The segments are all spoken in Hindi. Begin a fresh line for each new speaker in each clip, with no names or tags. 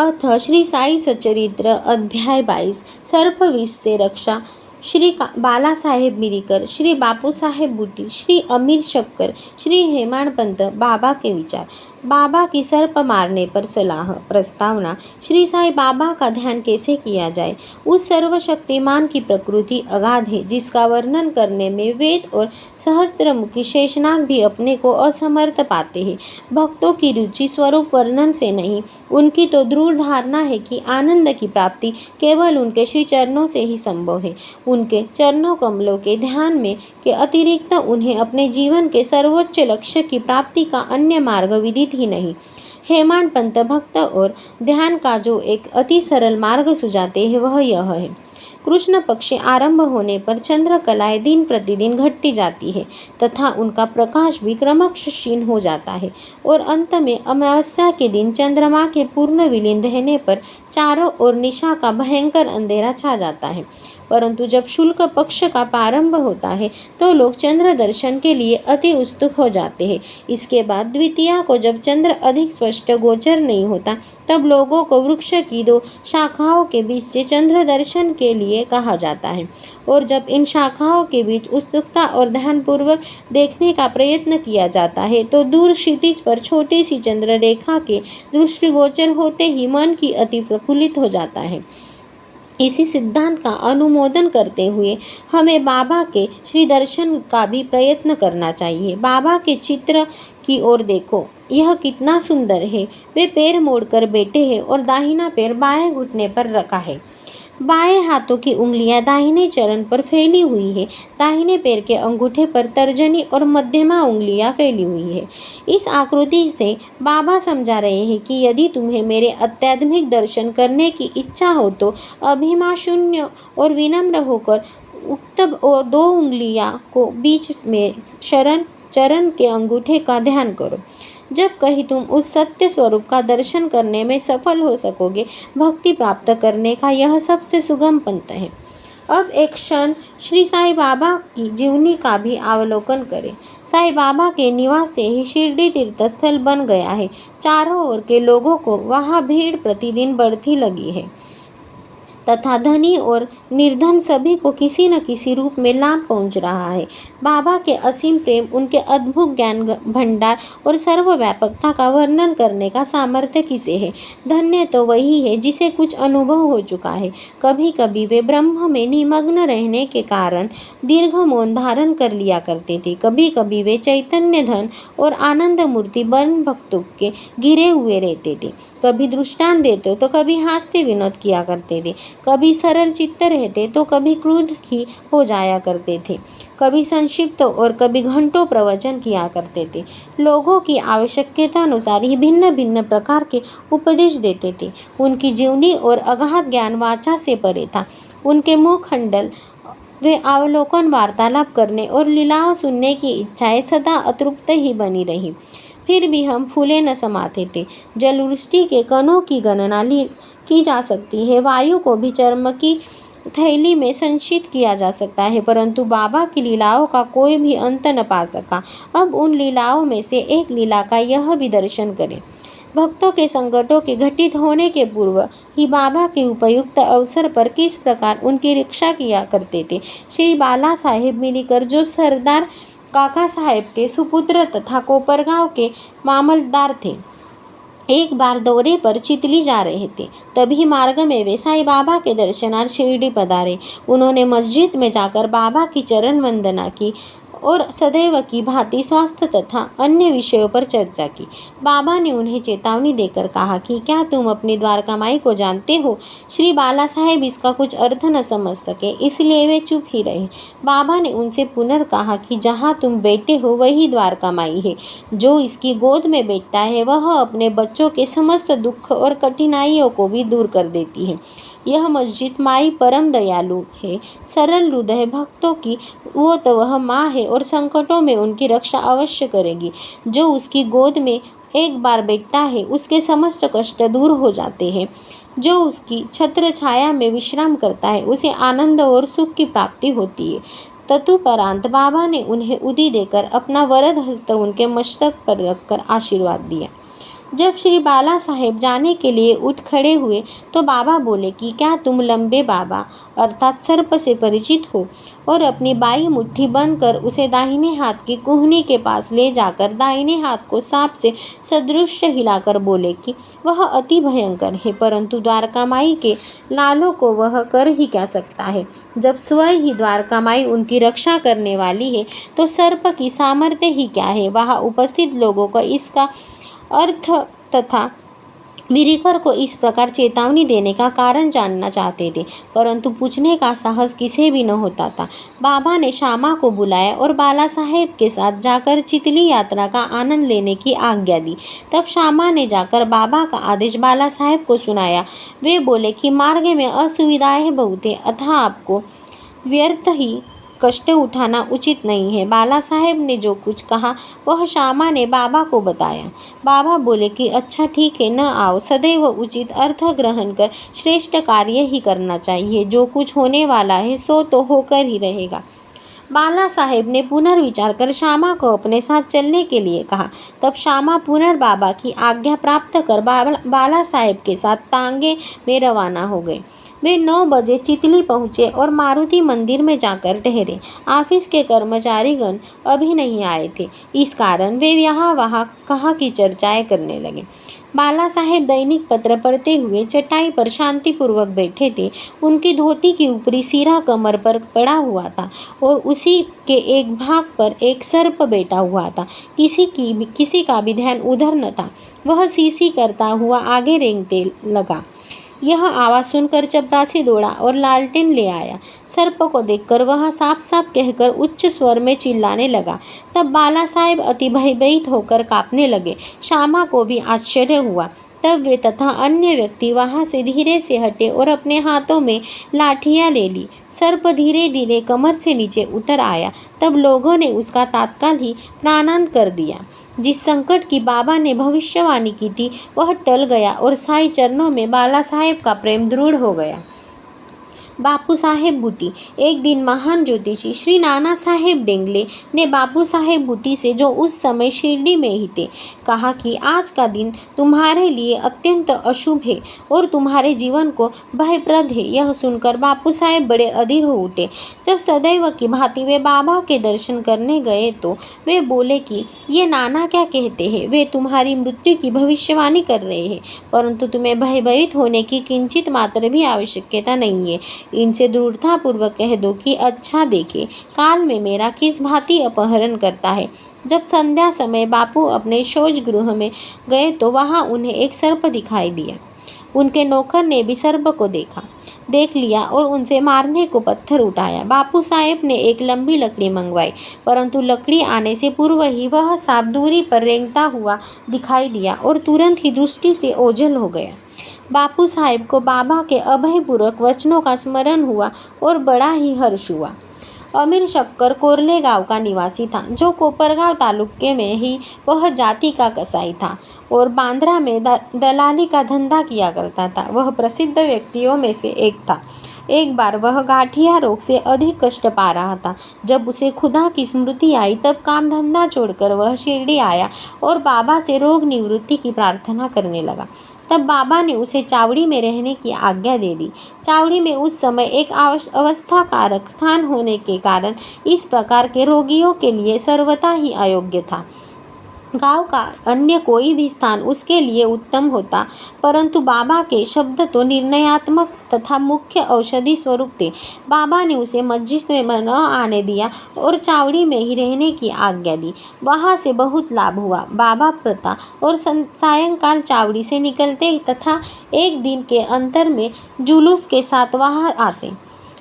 अथ श्री साई सचरित्र अध्याय 22 सर्पविष से रक्षा। श्री बालासाहेब मिरीकर, श्री बापूसाहेब बुटी, श्री अमीर शक्कर, श्री हेमाडपंत बाबा के विचार। बाबा की सर्प मारने पर सलाह प्रस्तावना। श्री साई बाबा का ध्यान कैसे किया जाए। उस सर्वशक्तिमान की प्रकृति अगाध है जिसका वर्णन करने में वेद और सहस्त्रमुखी शेषनाग भी अपने को असमर्थ पाते हैं। भक्तों की रुचि स्वरूप वर्णन से नहीं, उनकी तो दृढ़ धारणा है कि आनंद की प्राप्ति केवल उनके श्री चरणों से ही संभव है। उनके चरणों कमलों के ध्यान में के अतिरिक्त उन्हें अपने जीवन के सर्वोच्च लक्ष्य की प्राप्ति का अन्य मार्ग विदित ही नहीं। हेमाडपंत भक्त और ध्यान का जो एक अति सरल मार्ग सुझाते हैं वह यह है। कृष्ण पक्ष आरंभ होने पर चंद्रकलाएं दिन प्रतिदिन घटती जाती है तथा उनका प्रकाश भी क्रमश क्षीण हो जाता है और अंत में अमावस्या के दिन चंद्रमा के पूर्ण विलीन रहने पर चारों ओर निशा का भयंकर अंधेरा छा जाता है। परंतु जब शुक्ल पक्ष का प्रारंभ होता है तो लोग चंद्र दर्शन के लिए अति उत्सुक हो जाते हैं। इसके बाद द्वितीया को जब चंद्र अधिक स्पष्ट गोचर नहीं होता तब लोगों को वृक्ष की दो शाखाओं के बीच से चंद्र दर्शन के लिए कहा जाता है और जब इन शाखाओं के बीच उत्सुकता और ध्यानपूर्वक देखने का प्रयत्न किया जाता है तो दूर क्षितिज पर छोटी सी चंद्र रेखा के दृष्टिगोचर होते ही मन की अति प्रफुल्लित हो जाता है। इसी सिद्धांत का अनुमोदन करते हुए हमें बाबा के श्री दर्शन का भी प्रयत्न करना चाहिए। बाबा के चित्र की ओर देखो, यह कितना सुंदर है। वे पैर मोड़कर बैठे हैं और दाहिना पैर बाएं घुटने पर रखा है। बाएं हाथों की उंगलियां दाहिने चरण पर फैली हुई है। दाहिने पैर के अंगूठे पर तर्जनी और मध्यमा उंगलियां फैली हुई है। इस आकृति से बाबा समझा रहे हैं कि यदि तुम्हें मेरे आध्यात्मिक दर्शन करने की इच्छा हो तो अभिमानशून्य और विनम्र होकर उक्त और दो उंगलियां को बीच में चरण के अंगूठे का ध्यान करो। जब कहीं तुम उस सत्य स्वरूप का दर्शन करने में सफल हो सकोगे, भक्ति प्राप्त करने का यह सबसे सुगम पंथ है। अब एक क्षण श्री साई बाबा की जीवनी का भी अवलोकन करें। साई बाबा के निवास से ही शिरडी तीर्थस्थल बन गया है। चारों ओर के लोगों को वहाँ भीड़ प्रतिदिन बढ़ती लगी है तथा धनी और निर्धन सभी को किसी न किसी रूप में लाभ पहुंच रहा है। बाबा के असीम प्रेम, उनके अद्भुत ज्ञान भंडार और सर्वव्यापकता का वर्णन करने का सामर्थ्य किसे है। धन्य तो वही है जिसे कुछ अनुभव हो चुका है। कभी कभी वे ब्रह्म में निमग्न रहने के कारण दीर्घ मौन धारण कर लिया करते थे। कभी कभी वे चैतन्य धन और आनंद मूर्ति बन भक्तों के घिरे हुए रहते थे। कभी दृष्टांत देते तो कभी हास्य विनोद किया करते थे। कभी सरल चित्त रहते तो कभी क्रूर ही हो जाया करते थे। कभी संक्षिप्त और कभी घंटों प्रवचन किया करते थे। लोगों की आवश्यकता अनुसार ही भिन्न भिन्न प्रकार के उपदेश देते थे। उनकी जीवनी और अगाध ज्ञान वाचा से परे था। उनके मुखमंडल वे अवलोकन, वार्तालाप करने और लीलाओं सुनने की इच्छाएं सदा अतृप्त ही बनी रही। फिर भी हम फूले न समाते थे। जलवृष्टि के कणों की गणना की जा सकती है, वायु को भी चर्म की थैली में संचित किया जा सकता है, परंतु बाबा की लीलाओं का कोई भी अंत न पा सका। अब उन लीलाओं में से एक लीला का यह भी दर्शन करें। भक्तों के संकटों के घटित होने के पूर्व ही बाबा के उपयुक्त अवसर पर किस प्रकार उनकी रक्षा किया करते थे। श्री बाला साहेब मिरीकर, जो सरदार काका साहेब के सुपुत्र तथा कोपरगांव के मामलतदार थे, एक बार दौरे पर चितली जा रहे थे। तभी मार्ग में वे साई बाबा के दर्शनार्थ शिरडी पधारे। उन्होंने मस्जिद में जाकर बाबा की चरण वंदना की और सदैव की भांति स्वास्थ्य तथा अन्य विषयों पर चर्चा की। बाबा ने उन्हें चेतावनी देकर कहा कि क्या तुम अपनी द्वारका माई को जानते हो। श्री बाला साहेब इसका कुछ अर्थ न समझ सके, इसलिए वे चुप ही रहे। बाबा ने उनसे पुनः कहा कि जहाँ तुम बैठे हो वही द्वारका माई है। जो इसकी गोद में बैठता है वह अपने बच्चों के समस्त दुख और कठिनाइयों को भी दूर कर देती है। यह मस्जिद माई परम दयालु है, सरल हृदय भक्तों की वो तो वह माँ है और संकटों में उनकी रक्षा अवश्य करेगी। जो उसकी गोद में एक बार बैठता है उसके समस्त कष्ट दूर हो जाते हैं। जो उसकी छत्र छाया में विश्राम करता है उसे आनंद और सुख की प्राप्ति होती है। तदुपरांत बाबा ने उन्हें उदी देकर अपना वरद हस्त उनके मस्तक पर रखकर आशीर्वाद दिया। जब श्री बाला साहेब जाने के लिए उठ खड़े हुए तो बाबा बोले कि क्या तुम लंबे बाबा अर्थात सर्प से परिचित हो, और अपनी बाई मुट्ठी बनकर उसे दाहिने हाथ की कुहनी के पास ले जाकर दाहिने हाथ को सांप से सदृश हिलाकर बोले कि वह अति भयंकर है, परंतु द्वारका माई के लालों को वह कर ही क्या सकता है। जब स्वयं ही द्वारका माई उनकी रक्षा करने वाली है तो सर्प की सामर्थ्य ही क्या है। वहाँ उपस्थित लोगों को इसका अर्थ तथा मिरीकर को इस प्रकार चेतावनी देने का कारण जानना चाहते थे, परंतु पूछने का साहस किसे भी न होता था। बाबा ने श्यामा को बुलाया और बाला साहेब के साथ जाकर चितली यात्रा का आनंद लेने की आज्ञा दी। तब श्यामा ने जाकर बाबा का आदेश बाला साहेब को सुनाया। वे बोले कि मार्ग में असुविधाएं बहुत है, अतः आपको व्यर्थ ही कष्ट उठाना उचित नहीं है। बाला साहेब ने जो कुछ कहा वह श्यामा ने बाबा को बताया। बाबा बोले कि अच्छा ठीक है, न आओ, सदैव उचित अर्थ ग्रहण कर श्रेष्ठ कार्य ही करना चाहिए। जो कुछ होने वाला है सो तो होकर ही रहेगा। बाला साहेब ने पुनर्विचार कर श्यामा को अपने साथ चलने के लिए कहा। तब श्यामा बाबा की आज्ञा प्राप्त कर बाला साहेब के साथ तांगे में रवाना हो गए। वे 9 बजे चितली पहुँचे और मारुति मंदिर में जाकर ठहरे। ऑफिस के कर्मचारीगण अभी नहीं आए थे, इस कारण वे यहाँ वहाँ कहाँ की चर्चाएं करने लगे। बाला साहेब दैनिक पत्र पढ़ते हुए चटाई पर शांतिपूर्वक बैठे थे। उनकी धोती की ऊपरी सिरा कमर पर पड़ा हुआ था और उसी के एक भाग पर एक सर्प बैठा हुआ था। किसी का भी ध्यान उधर न था। वह सीसी करता हुआ आगे रेंगते लगा। यह आवाज़ सुनकर चपरासी दौड़ा और लालटेन ले आया। सर्प को देखकर वह साफ साफ कहकर उच्च स्वर में चिल्लाने लगा। तब बाला साहेब अति भयभीत होकर कांपने लगे। श्यामा को भी आश्चर्य हुआ। तब वे तथा अन्य व्यक्ति वहाँ से धीरे से हटे और अपने हाथों में लाठियाँ ले ली। सर्प धीरे धीरे कमर से नीचे उतर आया। तब लोगों ने उसका तात्काल ही प्राणांत कर दिया। जिस संकट की बाबा ने भविष्यवाणी की थी वह टल गया और साई चरणों में बाला साहेब का प्रेम दृढ़ हो गया। बापू साहेब बूटी। एक दिन महान ज्योतिषी श्री नाना साहेब डेंगले ने बापू साहेब बूटी से, जो उस समय शिरडी में ही थे, कहा कि आज का दिन तुम्हारे लिए अत्यंत अशुभ है और तुम्हारे जीवन को भयप्रद है। यह सुनकर बापू साहेब बड़े अधीर हो उठे। जब सदैव की भांति वे बाबा के दर्शन करने गए तो वे बोले कि ये नाना क्या कहते हैं, वे तुम्हारी मृत्यु की भविष्यवाणी कर रहे हैं, परंतु तुम्हें भयभीत होने की किंचित मात्र भी आवश्यकता नहीं है। इनसे दृढ़तापूर्वक कह दो कि अच्छा देखे काल में मेरा किस भांति अपहरण करता है। जब संध्या समय बापू अपने शौच गृह में गए तो वहाँ उन्हें एक सर्प दिखाई दिया। उनके नौकर ने भी सर्प को देख लिया और उनसे मारने को पत्थर उठाया। बापू साहेब ने एक लंबी लकड़ी मंगवाई, परंतु लकड़ी आने से पूर्व ही वह सांप दूरी पर रेंगता हुआ दिखाई दिया और तुरंत ही दृष्टि से ओझल हो गया। बापू साहेब को बाबा के अभयपूर्वक वचनों का स्मरण हुआ और बड़ा ही हर्ष हुआ। अमीर शक्कर कोरले गांव का निवासी था, जो कोपरगांव तालुके में ही वह जाति का कसाई था और बांद्रा में दलाली का धंधा किया करता था। वह प्रसिद्ध व्यक्तियों में से एक था। एक बार वह गाठिया रोग से अधिक कष्ट पा रहा था। जब उसे खुदा की स्मृति आई तब काम धंधा छोड़कर वह शिरडी आया और बाबा से रोग निवृत्ति की प्रार्थना करने लगा। तब बाबा ने उसे चावड़ी में रहने की आज्ञा दे दी। चावड़ी में उस समय एक अवस्था कारक स्थान होने के कारण इस प्रकार के रोगियों के लिए सर्वथा ही अयोग्य था। गांव का अन्य कोई भी स्थान उसके लिए उत्तम होता, परंतु बाबा के शब्द तो निर्णयात्मक तथा मुख्य औषधि स्वरूप थे। बाबा ने उसे मस्जिद में न आने दिया और चावड़ी में ही रहने की आज्ञा दी। वहाँ से बहुत लाभ हुआ। बाबा प्रता और सायंकाल चावड़ी से निकलते तथा एक दिन के अंतर में जुलूस के साथ वहाँ आते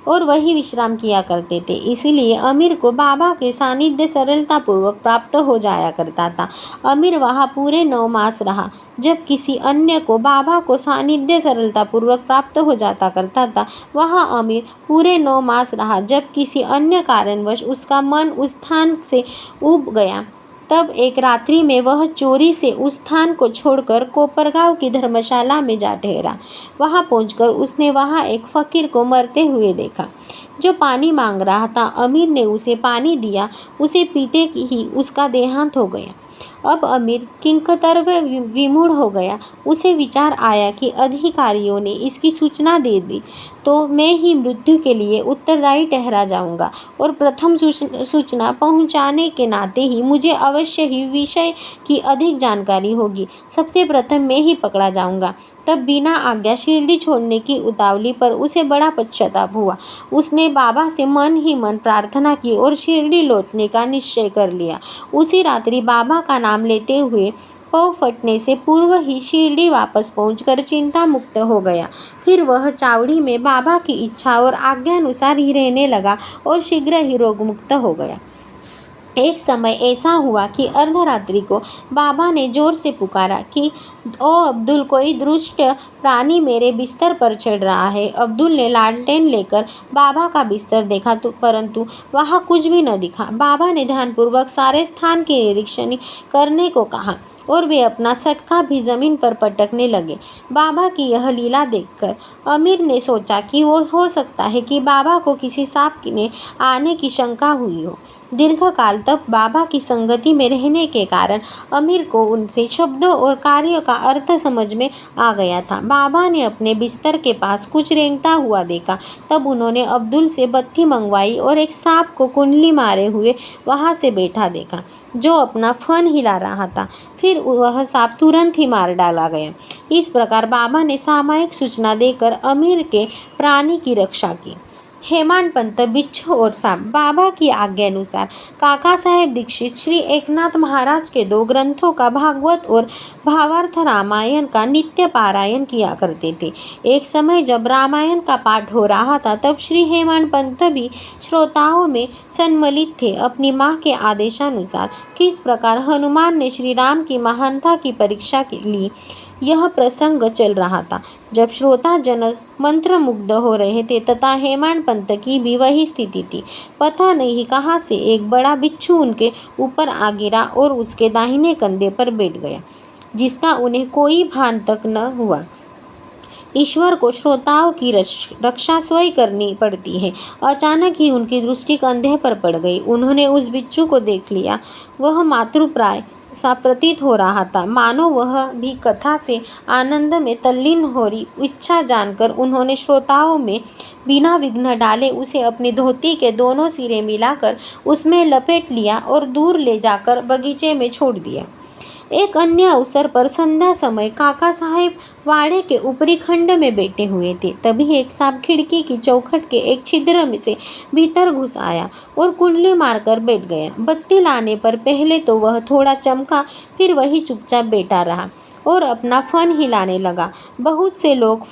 और वही विश्राम किया करते थे। इसीलिए अमीर को बाबा के सानिध्य सरलतापूर्वक प्राप्त हो जाया करता था। अमीर वहाँ पूरे 9 मास रहा। जब किसी अन्य को बाबा को सानिध्य सरलतापूर्वक प्राप्त हो जाता करता था, वहाँ अमीर पूरे 9 मास रहा। जब किसी अन्य कारणवश उसका मन उस स्थान से उब गया, तब एक रात्रि में वह चोरी से उस स्थान को छोड़कर कोपरगांव की धर्मशाला में जा ठहरा। वहां पहुंचकर उसने वहां एक फकीर को मरते हुए देखा, जो पानी मांग रहा था। अमीर ने उसे पानी दिया। उसे पीते ही उसका देहांत हो गया। अब अमीर किंकतर्व विमूढ़ हो गया। उसे विचार आया कि अधिकारियों ने इसकी सूचना दे दी तो मैं ही मृत्यु के लिए उत्तरदायी ठहरा जाऊंगा और प्रथम सूचना पहुंचाने के नाते ही मुझे अवश्य ही विषय की अधिक जानकारी होगी। सबसे प्रथम मैं ही पकड़ा जाऊंगा। तब बिना आज्ञा शिरडी छोड़ने की उतावली पर उसे बड़ा पश्चाताप हुआ। उसने बाबा से मन ही मन प्रार्थना की और शिरडी लौटने का निश्चय कर लिया। उसी रात्रि बाबा का नाम लेते हुए पौ फटने से पूर्व ही शिरडी वापस पहुंचकर चिंता मुक्त हो गया। फिर वह चावड़ी में बाबा की इच्छा और आज्ञानुसार ही रहने लगा और शीघ्र ही रोगमुक्त हो गया। एक समय ऐसा हुआ कि अर्धरात्रि को बाबा ने जोर से पुकारा कि ओ अब्दुल, कोई दुष्ट प्राणी मेरे बिस्तर पर चढ़ रहा है। अब्दुल ने लालटेन लेकर बाबा का बिस्तर देखा तो परंतु वहाँ कुछ भी न दिखा। बाबा ने ध्यानपूर्वक सारे स्थान की निरीक्षण करने को कहा और वे अपना सटका भी जमीन पर पटकने लगे। बाबा की यह लीला देखकर अमीर ने सोचा कि वो हो सकता है कि बाबा को किसी सांप ने आने की शंका हुई हो। दीर्घकाल तक बाबा की संगति में रहने के कारण अमीर को उनसे शब्दों और कार्यों का अर्थ समझ में आ गया था। बाबा ने अपने बिस्तर के पास कुछ रेंगता हुआ देखा। तब उन्होंने अब्दुल से बत्ती मंगवाई और एक सांप को कुंडली मारे हुए वहाँ से बैठा देखा, जो अपना फन हिला रहा था। फिर वह सांप तुरंत ही मार डाला गया। इस प्रकार बाबा ने सामयिक सूचना देकर अमीर के प्राणी की रक्षा की। हेमाडपंत, बिच्छू और सांप। बाबा की आज्ञानुसार काका साहेब दीक्षित श्री एकनाथ महाराज के 2 ग्रंथों का भागवत और भावार्थ रामायण का नित्य पारायण किया करते थे। एक समय जब रामायण का पाठ हो रहा था तब श्री हेमाडपंत भी श्रोताओं में सम्मिलित थे। अपनी माँ के आदेशानुसार किस प्रकार हनुमान ने श्री राम की महानता की परीक्षा ली, यह प्रसंग चल रहा था। जब श्रोता जन मंत्रमुग्ध हो रहे थे तथा हेमाडपंत की भी वही स्थिति थी। पता नहीं कहाँ से एक बड़ा बिच्छू उनके ऊपर आ गिरा और उसके दाहिने कंधे पर बैठ गया, जिसका उन्हें कोई भान तक न हुआ। ईश्वर को श्रोताओं की रक्षा स्वयं करनी पड़ती है। अचानक ही उनकी दृष्टि कंधे पर पड़ गई। उन्होंने उस बिच्छू को देख लिया। वह मातृप्राय सा प्रतीत हो रहा था, मानो वह भी कथा से आनंद में तल्लीन हो रही। इच्छा जानकर उन्होंने श्रोताओं में बिना विघ्न डाले उसे अपनी धोती के दोनों सिरे मिलाकर उसमें लपेट लिया और दूर ले जाकर बगीचे में छोड़ दिया। एक अन्य अवसर पर संध्या समय काका साहेब वाड़े के ऊपरी खंड में बैठे हुए थे। तभी एक सांप खिड़की की चौखट के एक छिद्र में से भीतर घुस आया और कुंडली मारकर बैठ गया। बत्ती लाने पर पहले तो वह थोड़ा चमका, फिर वही चुपचाप बैठा रहा और अपना फन हिलाने लगा। बहुत से लोग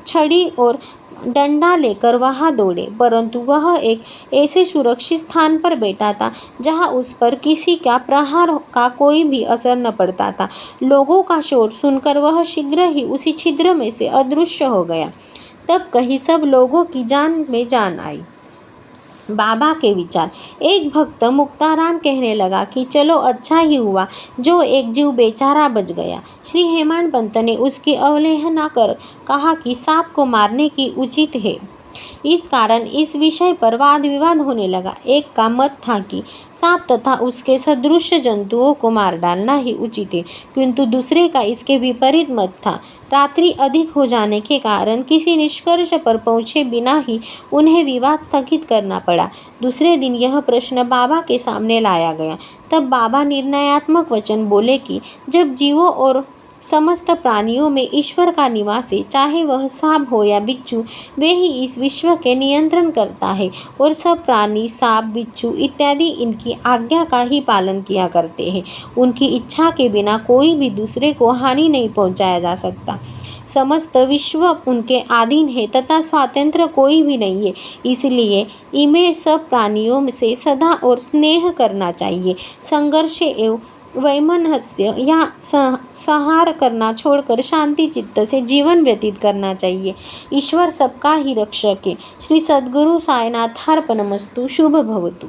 छड़ी और डंडा लेकर वहां दौड़े, परंतु वह एक ऐसे सुरक्षित स्थान पर बैठा था जहां उस पर किसी का प्रहार का कोई भी असर न पड़ता था। लोगों का शोर सुनकर वह शीघ्र ही उसी छिद्र में से अदृश्य हो गया। तब कहीं सब लोगों की जान में जान आई। बाबा के विचार। एक भक्त मुक्ताराम कहने लगा कि चलो अच्छा ही हुआ जो एक जीव बेचारा बच गया। श्री हेमाडपंत ने उसकी अवहेलना कर कहा कि सांप को मारने की उचित है। इस कारण इस विषय पर वाद विवाद होने लगा। एक का मत था कि सांप तथा उसके सदृश जंतुओं को मार डालना ही उचित है, किंतु दूसरे का इसके विपरीत मत था। रात्रि अधिक हो जाने के कारण किसी निष्कर्ष पर पहुंचे बिना ही उन्हें विवाद स्थगित करना पड़ा। दूसरे दिन यह प्रश्न बाबा के सामने लाया गया। तब बाबा निर्णयात्मक वचन बोले कि जब जीवों और समस्त प्राणियों में ईश्वर का निवास है, चाहे वह सांप हो या बिच्छू, वे ही इस विश्व के नियंत्रण करता है और सब प्राणी सांप, बिच्छू इत्यादि इनकी आज्ञा का ही पालन किया करते हैं। उनकी इच्छा के बिना कोई भी दूसरे को हानि नहीं पहुंचाया जा सकता। समस्त विश्व उनके अधीन है तथा स्वतंत्र कोई भी नहीं है। इसलिए इन्हें सब प्राणियों से सदा और स्नेह करना चाहिए। संघर्ष एवं वैमनस्य या संहार करना छोड़कर शांति चित्त से जीवन व्यतीत करना चाहिए। ईश्वर सबका ही रक्षक है। श्री सद्गुरु साईनाथार्पणमस्तु। शुभ भवतु।